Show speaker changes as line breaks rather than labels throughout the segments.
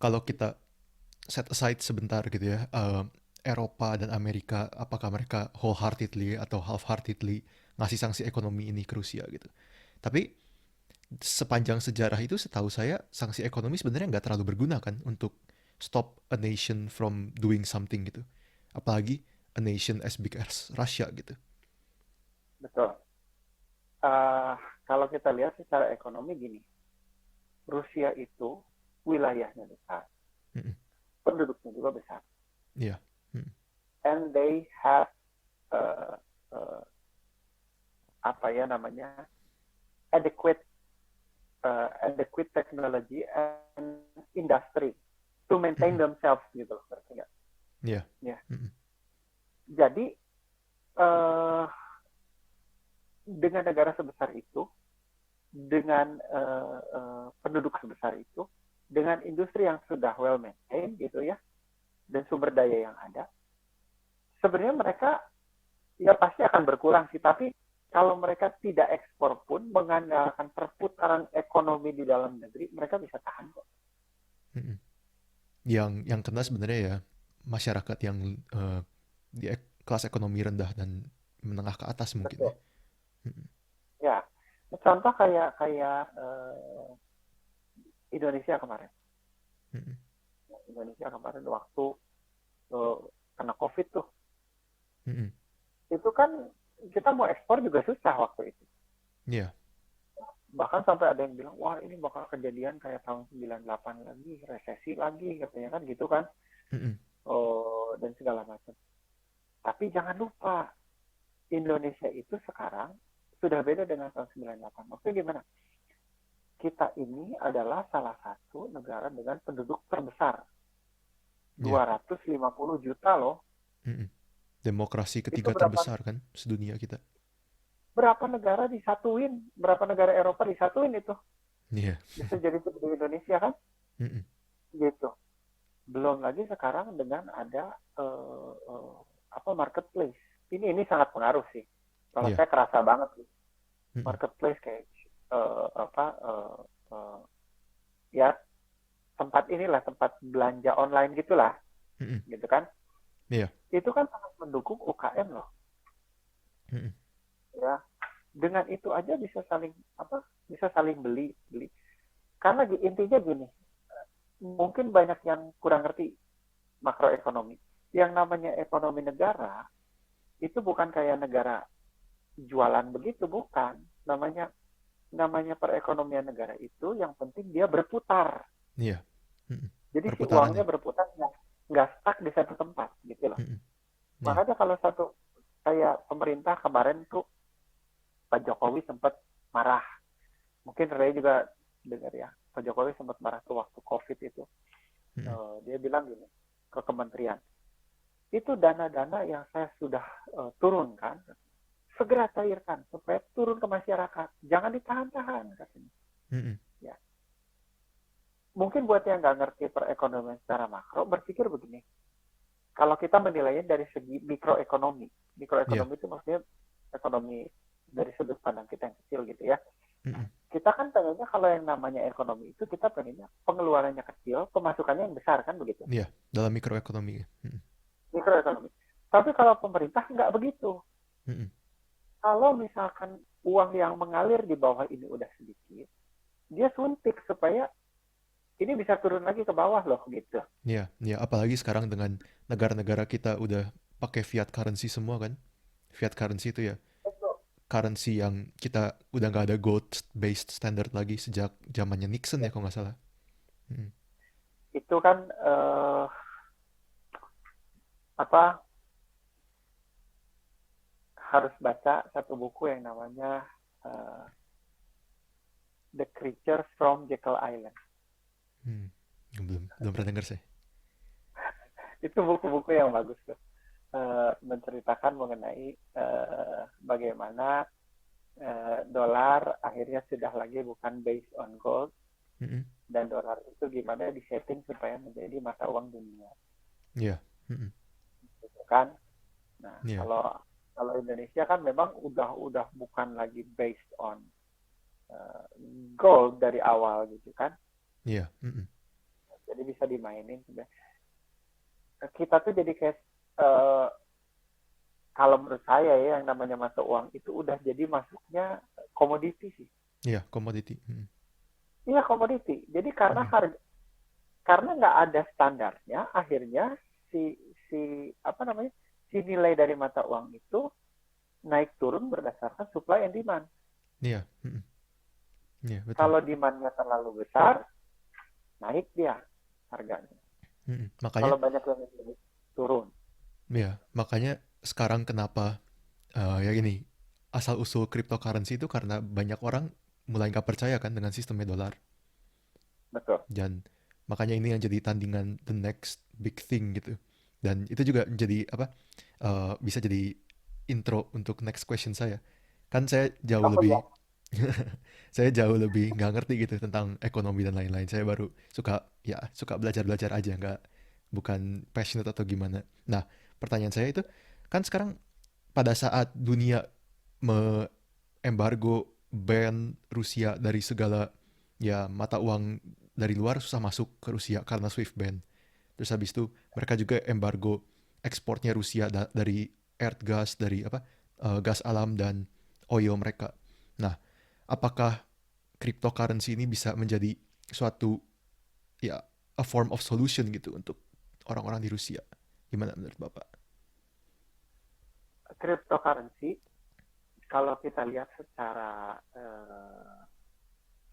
kalau kita set aside sebentar gitu ya, Eropa dan Amerika, apakah mereka wholeheartedly atau half-heartedly ngasih sanksi ekonomi ini ke Rusia gitu. Tapi sepanjang sejarah itu setahu saya sanksi ekonomi sebenarnya nggak terlalu berguna kan untuk stop a nation from doing something gitu. Apalagi a nation as big as Russia gitu.
Betul. Eh, Kalau kita lihat secara ekonomi gini, Rusia itu wilayahnya besar,
Mm-mm.
penduduknya juga besar,
Iya. Mm.
and they have uh, uh, apa ya namanya adequate adequate technology and industry to maintain
Mm-mm.
themselves gitu loh,
Iya.
ya.
Mm-mm.
Jadi uh, dengan negara sebesar itu, dengan penduduk sebesar itu, dengan industri yang sudah well maintained gitu ya, dan sumber daya yang ada, sebenarnya mereka ya pasti akan berkurang sih. Tapi kalau mereka tidak ekspor pun, mengandalkan perputaran ekonomi di dalam negeri, mereka bisa tahan kok.
Mm-mm. Yang kena sebenarnya ya masyarakat yang di kelas ekonomi rendah dan menengah ke atas mungkin ya.
Betul.
Mm-mm.
Ya, contoh kayak kayak Indonesia kemarin.
Mm-mm.
Indonesia kemarin waktu uh, kena COVID tuh,
Mm-mm.
itu kan kita mau ekspor juga susah waktu itu.
Iya.
Bahkan sampai ada yang bilang, wah ini bakal kejadian kayak tahun 98 lagi, resesi lagi, katanya kan gitu kan.
Mm-mm.
Oh, dan segala macam. Tapi jangan lupa, Indonesia itu sekarang sudah beda dengan tahun 98. Maksudnya gimana? Kita ini adalah salah satu negara dengan penduduk terbesar.
Iya.
250 juta loh.
Mm-mm. Demokrasi
Itu
ketiga
berapa
terbesar kan sedunia kita.
berapa negara disatuin, berapa negara Eropa disatuin itu.
Iya.
Bisa jadi seperti Indonesia kan?
Mm-mm.
Gitu. Belum lagi sekarang dengan ada apa marketplace. Ini sangat pengaruh sih. Kalau
Iya.
saya kerasa banget sih.
Mm-mm.
Marketplace kayak apa ya tempat inilah tempat belanja online gitulah,
Mm-mm.
gitu kan?
Iya.
Itu kan sangat mendukung UKM loh,
Mm-mm.
ya. Dengan itu aja bisa saling apa? Bisa saling beli beli. Karena intinya gini, mungkin banyak yang kurang ngerti makroekonomi. Yang namanya ekonomi negara itu bukan kayak negara jualan begitu, bukan. Namanya namanya perekonomian negara itu yang penting dia berputar.
Iya. Mm-mm.
Jadi si
Perputarannya.
uangnya berputar, nggak stuck di satu tempat gitu loh.
Mm-mm. Iya.
Makanya kalau satu kayak pemerintah kemarin tuh Pak Jokowi sempat marah. Mungkin Ray juga dengar ya. Pak Jokowi sempat marah tuh waktu COVID itu.
Mm-mm.
Dia bilang gini ke kementerian, itu dana-dana yang saya sudah turunkan, segera cairkan supaya turun ke masyarakat. Jangan ditahan-tahan katanya.
Mm-mm.
Ya. Mungkin buat yang nggak ngerti perekonomian secara makro, berpikir begini. Kalau kita menilainya dari segi mikroekonomi.
Iya.
Mikroekonomi itu maksudnya ekonomi dari sudut pandang kita yang kecil gitu ya.
Mm-mm.
Kita kan pengennya kalau yang namanya ekonomi itu kita pengennya pengeluarannya kecil, pemasukannya yang besar kan begitu.
Iya. Dalam mikroekonomi. Mm-mm.
Mikroekonomi. Tapi kalau pemerintah nggak begitu.
Mm-mm.
Kalau misalkan uang yang mengalir di bawah ini udah sedikit, dia suntik supaya ini bisa turun lagi ke bawah loh gitu.
Iya. Iya. Apalagi sekarang dengan negara-negara kita udah pakai fiat currency semua kan. Fiat currency itu ya currency yang kita udah nggak ada gold based standard lagi sejak zamannya Nixon ya kalau nggak salah. Mm.
Itu kan apa harus baca satu buku yang namanya uh, The Creature from Jekyll Island.
Hmm. Belum belum pernah dengar saya.
Itu buku-buku yang bagus tuh. Menceritakan mengenai bagaimana dolar akhirnya sudah lagi bukan based on gold,
Mm-mm.
dan dolar itu gimana disetting supaya menjadi mata uang dunia,
Iya. Mm-mm.
gitu kan? Nah,
Iya.
kalau kalau Indonesia kan memang udah bukan lagi based on uh, gold dari awal gitu kan.
Iya. Mm-mm.
jadi bisa dimainin. Kita tuh jadi kayak uh, kalau menurut saya ya yang namanya mata uang itu udah jadi masuknya komoditi sih.
Iya, komoditi.
Iya komoditi. Jadi karena
Mm-mm.
harga, karena nggak ada standarnya, akhirnya si si apa namanya si nilai dari mata uang itu naik turun berdasarkan supply and demand.
Iya, iya betul.
Kalau demandnya terlalu besar, naik dia harganya.
Makanya,
Kalau banyak yang beli, turun.
ya, makanya sekarang kenapa ya gini, asal usul cryptocurrency itu karena banyak orang mulai nggak percaya kan dengan sistemnya dolar.
Betul.
Dan makanya ini yang jadi tandingan the next big thing gitu. Dan itu juga jadi apa? Bisa jadi intro untuk next question saya. Kan saya jauh
Apa ya?
lebih saya jauh lebih nggak ngerti gitu tentang ekonomi dan lain-lain. Saya baru suka belajar-belajar aja, nggak bukan passionate atau gimana. Nah, pertanyaan saya itu kan sekarang pada saat dunia embargo ban Rusia dari segala ya mata uang dari luar susah masuk ke Rusia karena Swift ban. Terus habis itu mereka juga embargo ekspornya Rusia dari earth gas, dari apa gas alam dan oil mereka. Nah, apakah cryptocurrency ini bisa menjadi suatu ya a form of solution gitu untuk orang-orang di Rusia? Gimana menurut Bapak?
Cryptocurrency kalau kita lihat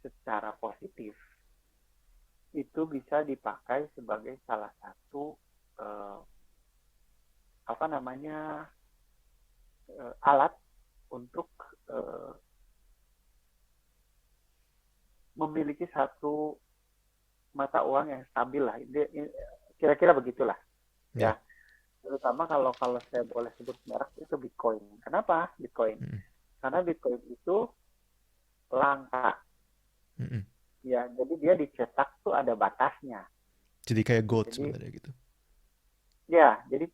secara positif itu bisa dipakai sebagai salah satu eh, apa namanya alat untuk eh, memiliki satu mata uang yang stabil lah. Kira-kira begitulah
Ya.
ya. Terutama kalau kalau saya boleh sebut merek itu Bitcoin. Kenapa Bitcoin?
Mm-mm.
Karena Bitcoin itu langka
Mm-mm.
ya. Jadi dia dicetak tuh ada batasnya.
Jadi kayak gold
Jadi
sebenarnya gitu.
ya, jadi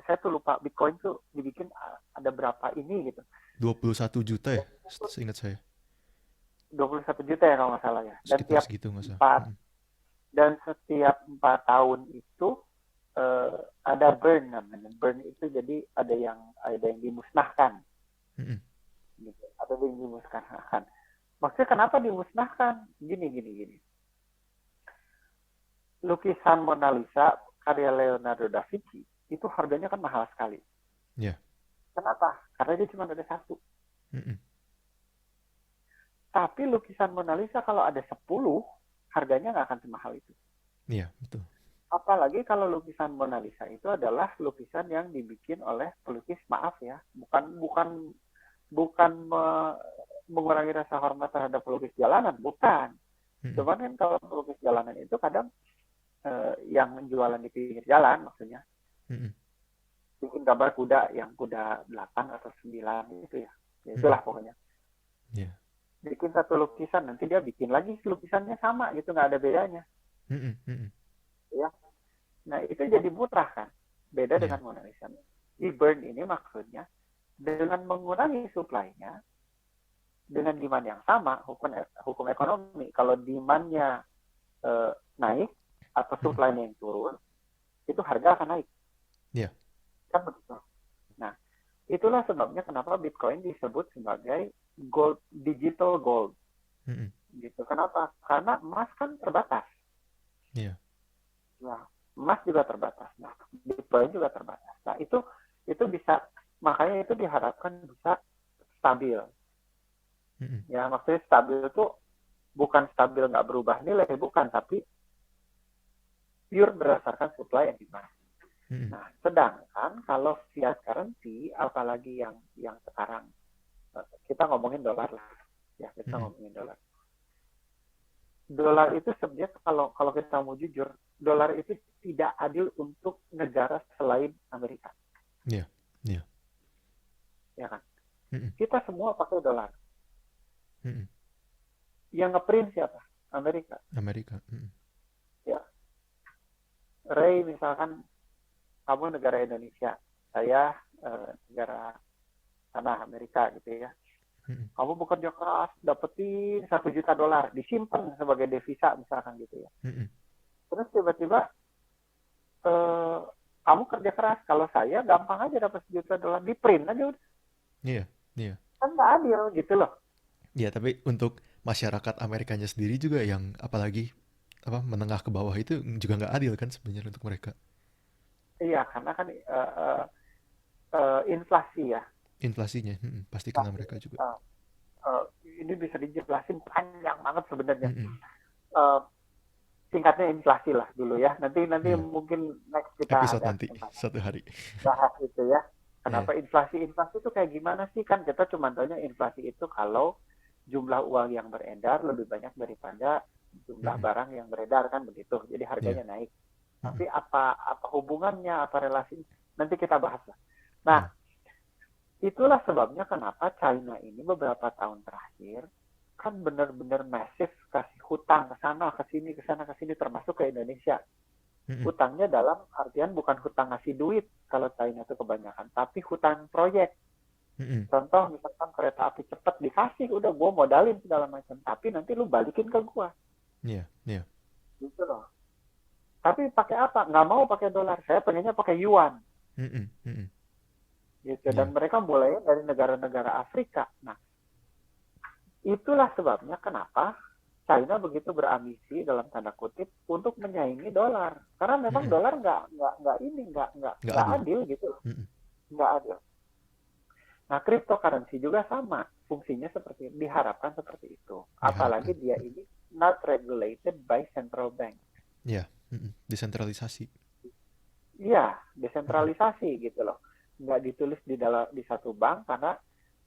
saya tuh lupa Bitcoin tuh dibikin ada berapa ini gitu.
21 juta ya, seingat saya.
21 juta ya kalau nggak salah ya. Dan
Sekitar
tiap
segitu nggak salah.
empat dan setiap 4 tahun itu eh, ada burn namanya. Burn itu jadi ada yang dimusnahkan
Mm-mm.
gitu. Ada yang dimusnahkan. Maksudnya kenapa dimusnahkan? Gini gini gini. Lukisan Mona Lisa karya Leonardo da Vinci itu harganya kan mahal sekali.
Ya.
Kenapa? Karena dia cuma ada satu.
Mm-mm.
Tapi lukisan Mona Lisa kalau ada 10, harganya nggak akan semahal itu.
Iya, betul.
Apalagi kalau lukisan Mona Lisa itu adalah lukisan yang dibikin oleh pelukis, maaf ya, bukan mengurangi rasa hormat terhadap pelukis jalanan, bukan.
Mm-mm.
Cuman kan kalau pelukis jalanan itu kadang yang jualan di pinggir jalan maksudnya,
Mm-mm.
bikin gambar kuda yang kuda 8 atau 9 gitu ya. Ya
Mm-mm.
itulah pokoknya.
Iya.
Bikin satu lukisan, nanti dia bikin lagi lukisannya sama gitu, nggak ada bedanya.
Mm-mm. Mm-mm.
Ya. Nah itu jadi murah kan. Beda
Iya.
dengan Mona Lisa. Di burn ini maksudnya dengan mengurangi supply-nya dengan demand yang sama, hukum ekonomi. Kalau demand-nya naik atau
Mm-mm.
supply-nya yang turun, itu harga akan naik.
Iya.
Kan begitu. Nah, itulah sebabnya kenapa Bitcoin disebut sebagai gold, digital gold.
Mm-mm.
Gitu. Kenapa? Karena emas kan terbatas.
Iya.
Nah, emas juga terbatas. Nah, Bitcoin juga terbatas. Nah, itu bisa, makanya itu diharapkan bisa stabil.
Mm-mm.
Ya, maksudnya stabil itu bukan stabil nggak berubah nilai, bukan, tapi pure berdasarkan supply and demand.
Mm-mm.
Nah, sedangkan kalau fiat currency, apalagi yang sekarang kita ngomongin dolar lah, ya kita
Mm-mm.
ngomongin dolar. Dolar itu sebenarnya kalau kita mau jujur, dolar itu tidak adil untuk negara selain Amerika,
Iya. Iya.
ya kan?
Mm-mm.
Kita semua pakai dolar.
Mm-mm.
Yang ngeprint siapa? Amerika.
Amerika. Mm-mm.
Ya, Ray misalkan kamu negara Indonesia, saya negara tanah Amerika gitu ya.
Mm-mm.
Kamu bekerja keras, dapetin $1 juta, disimpan sebagai devisa misalkan gitu ya.
Mm-mm.
Terus tiba-tiba eh, kamu kerja keras, kalau saya gampang aja dapat $1 juta, di print aja udah,
Iya, iya.
kan nggak adil gitu loh.
Iya, tapi untuk masyarakat Amerikanya sendiri juga yang apalagi apa menengah ke bawah itu juga nggak adil kan sebenarnya untuk mereka.
Iya, karena kan inflasi ya.
Inflasinya, pasti kena
Inflasi.
mereka juga.
Eh, eh, ini bisa dijelasin panjang banget sebenarnya.
Mm-mm.
Eh, Singkatnya inflasi lah dulu ya. Nanti nanti
Iya,
mungkin next kita
episode
ada
nanti
kesempatan
satu hari.
bahas itu ya.
Iya.
Kenapa inflasi? Inflasi itu kayak gimana sih? Kan kita cuma tanya inflasi itu kalau jumlah uang yang beredar lebih banyak daripada jumlah
Mm-mm.
barang yang beredar, kan begitu. Jadi
Iya.
harganya naik.
Mm-mm.
Tapi apa hubungannya, apa relasinya? Nanti kita bahas lah. Nah,
Iya.
itulah sebabnya kenapa China ini beberapa tahun terakhir kan benar-benar masif kasih hutang ke sana, ke sini, termasuk ke Indonesia.
Mm-mm.
Hutangnya dalam artian bukan hutang ngasih duit kalau China itu kebanyakan, tapi hutang proyek.
Mm-mm.
Contoh misalkan kereta api cepat dikasih, udah gue modalin segala macam, tapi nanti lu balikin ke gue,
Iya, iya.
gitu loh. Tapi pakai apa? Nggak mau pakai dolar, saya pengennya pakai yuan,
Mm-mm. Mm-mm.
gitu. Dan
Iya.
mereka mulai dari negara-negara Afrika. Nah, itulah sebabnya kenapa China begitu berambisi dalam tanda kutip untuk menyaingi dolar, karena memang
Mm-mm.
dolar nggak ini
Nggak
nggak
adil.
adil gitu,
Mm-mm.
nggak adil. Nah, cryptocurrency juga sama fungsinya, seperti diharapkan seperti itu.
Diharapkan.
Apalagi dia ini not regulated by central bank.
Iya. Mm-mm. Desentralisasi.
Iya,
Mm-mm.
desentralisasi gitu loh. Nggak ditulis di satu bank, karena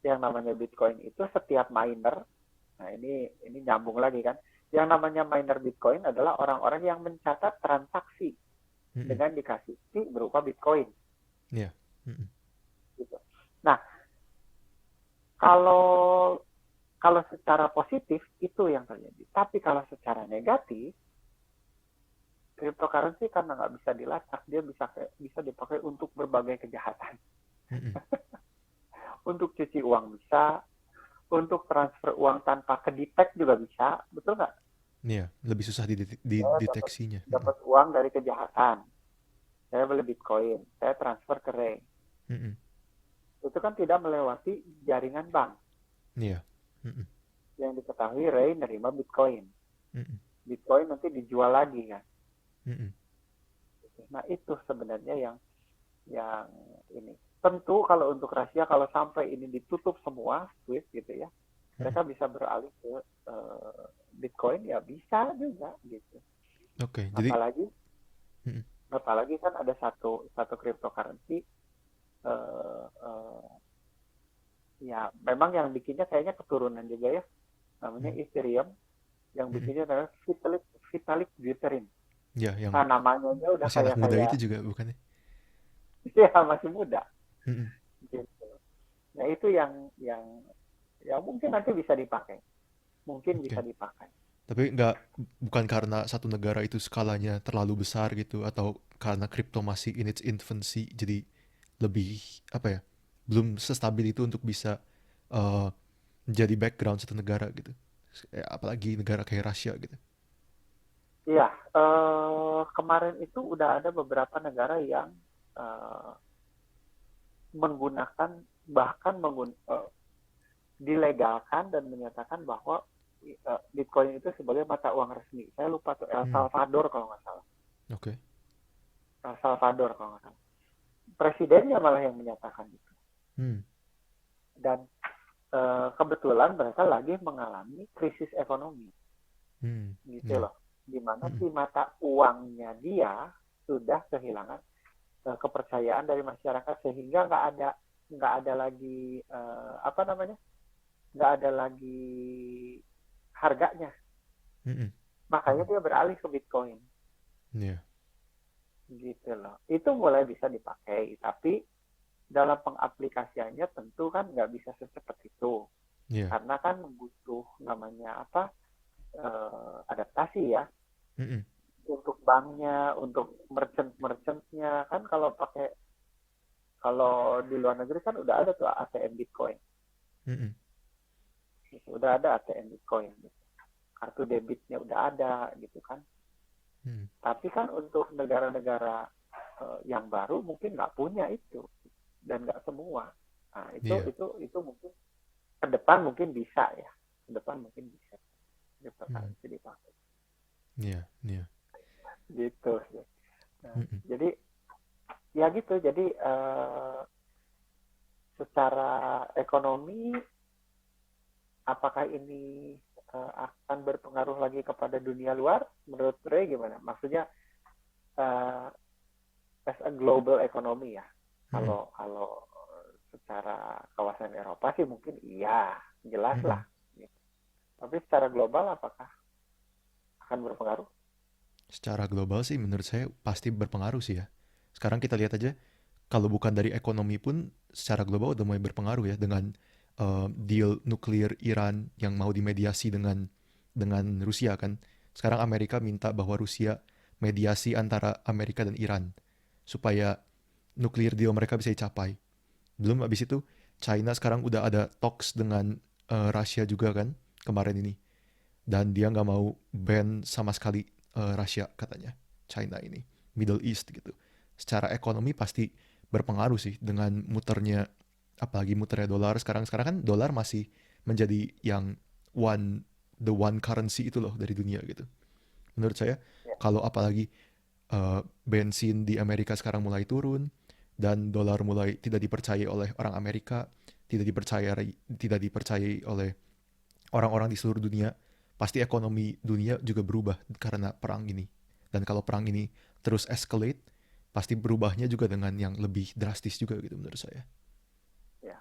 yang namanya Bitcoin itu setiap miner, nah ini nyambung lagi kan. Yang namanya miner Bitcoin adalah orang-orang yang mencatat transaksi
Mm-mm.
dengan dikasih fee berupa Bitcoin
Iya. Mm-mm.
gitu. Nah, kalau kalau secara positif itu yang terjadi. Tapi kalau secara negatif, cryptocurrency karena nggak bisa dilacak, dia bisa dipakai untuk berbagai kejahatan.
Mm-mm.
Untuk cuci uang bisa, untuk transfer uang tanpa kedetek juga bisa, betul nggak?
Iya, lebih susah
Saya dapat
dideteksinya. Mm-mm.
dapat uang dari kejahatan, saya beli Bitcoin, saya transfer ke Ray.
Mm-mm.
Itu kan tidak melewati jaringan bank.
Iya. Mm-mm.
Yang diketahui Ray nerima Bitcoin.
Mm-mm.
Bitcoin nanti dijual lagi kan.
Mm-mm.
Nah, itu sebenarnya yang ini. Tentu kalau untuk rahasia, kalau sampai ini ditutup semua Swift gitu ya,
Mm-mm.
mereka bisa beralih ke Bitcoin, ya bisa juga gitu.
Oke, jadi
Apalagi
mm-mm.
apalagi kan ada satu cryptocurrency, uh, uh, ya memang yang bikinnya kayaknya keturunan juga ya, namanya
Mm.
Ethereum. Yang
Mm-mm.
bikinnya adalah Vitalik Buterin.
Ya, yang
Nah, namanya aja udah
masih anak
kayak
muda
kayak
itu juga bukannya?
ya masih muda
Mm-mm.
gitu. Nah, itu yang ya mungkin nanti bisa dipakai, mungkin bisa
Oke.
dipakai.
Tapi nggak, bukan karena satu negara itu skalanya terlalu besar gitu, atau karena kripto masih in its infancy, jadi lebih apa ya? Belum sestabil itu untuk bisa eh, jadi background satu negara gitu. Apalagi negara kayak Rusia gitu.
Iya, kemarin itu udah ada beberapa negara yang eh, menggunakan, bahkan dilegalkan dan menyatakan bahwa Bitcoin itu sebagai mata uang resmi. Saya lupa tuh, El
Hmm.
Salvador kalau nggak salah.
Oke.
El Salvador kalau nggak salah. Presidennya malah yang menyatakan itu.
Hmm.
Dan kebetulan mereka lagi mengalami krisis ekonomi,
Hmm.
gitu
Ya.
loh. Dimana
Mm-mm.
si mata uangnya dia sudah kehilangan kepercayaan dari masyarakat, sehingga nggak ada lagi apa namanya, nggak ada lagi harganya.
Mm-mm.
Makanya
Mm-mm.
dia beralih ke Bitcoin,
Ya.
gitu loh. Itu mulai bisa dipakai, tapi dalam pengaplikasiannya tentu kan nggak bisa secepat itu,
Ya.
karena kan butuh namanya apa, adaptasi ya,
Mm-mm.
untuk banknya, untuk merchantnya kan. Kalau di luar negeri kan udah ada tuh ATM Bitcoin,
Mm-mm.
udah ada ATM Bitcoin, kartu debitnya udah ada gitu kan.
Hmm.
Tapi kan untuk negara-negara yang baru mungkin nggak punya itu dan nggak semua. Nah,
Iya.
itu mungkin ke depan mungkin bisa ya. Ke depan mungkin bisa
Hmm.
cryptocurrency dipakai.
Iya, iya.
Gitu sih. Nah,
Mm-mm.
jadi ya gitu. Jadi secara ekonomi apakah ini akan berpengaruh lagi kepada dunia luar? Menurut Ray gimana? Maksudnya uh, as a global economy ya.
Mm-mm.
Kalau secara kawasan Eropa sih mungkin iya, jelas lah.
Mm-mm.
Tapi secara global apakah akan berpengaruh?
Secara global sih menurut saya pasti berpengaruh sih ya. Sekarang kita lihat aja, kalau bukan dari ekonomi pun secara global udah mulai berpengaruh ya dengan deal nuklir Iran yang mau dimediasi dengan Rusia kan. Sekarang Amerika minta bahwa Rusia mediasi antara Amerika dan Iran supaya nuklir deal mereka bisa dicapai. Belum habis itu China sekarang udah ada talks dengan Rusia juga kan kemarin ini, dan dia nggak mau ban sama sekali Rusia katanya, China ini, Middle East gitu. Secara ekonomi pasti berpengaruh sih dengan muternya, apalagi muternya dolar sekarang. Sekarang kan dolar masih menjadi yang the one currency itu loh dari dunia gitu. Menurut saya
Ya,
kalau apalagi bensin di Amerika sekarang mulai turun dan dolar mulai tidak dipercayai oleh orang Amerika, tidak dipercayai oleh orang-orang di seluruh dunia, pasti ekonomi dunia juga berubah karena perang ini. Dan kalau perang ini terus escalate, pasti berubahnya juga dengan yang lebih drastis juga gitu menurut saya.
ya.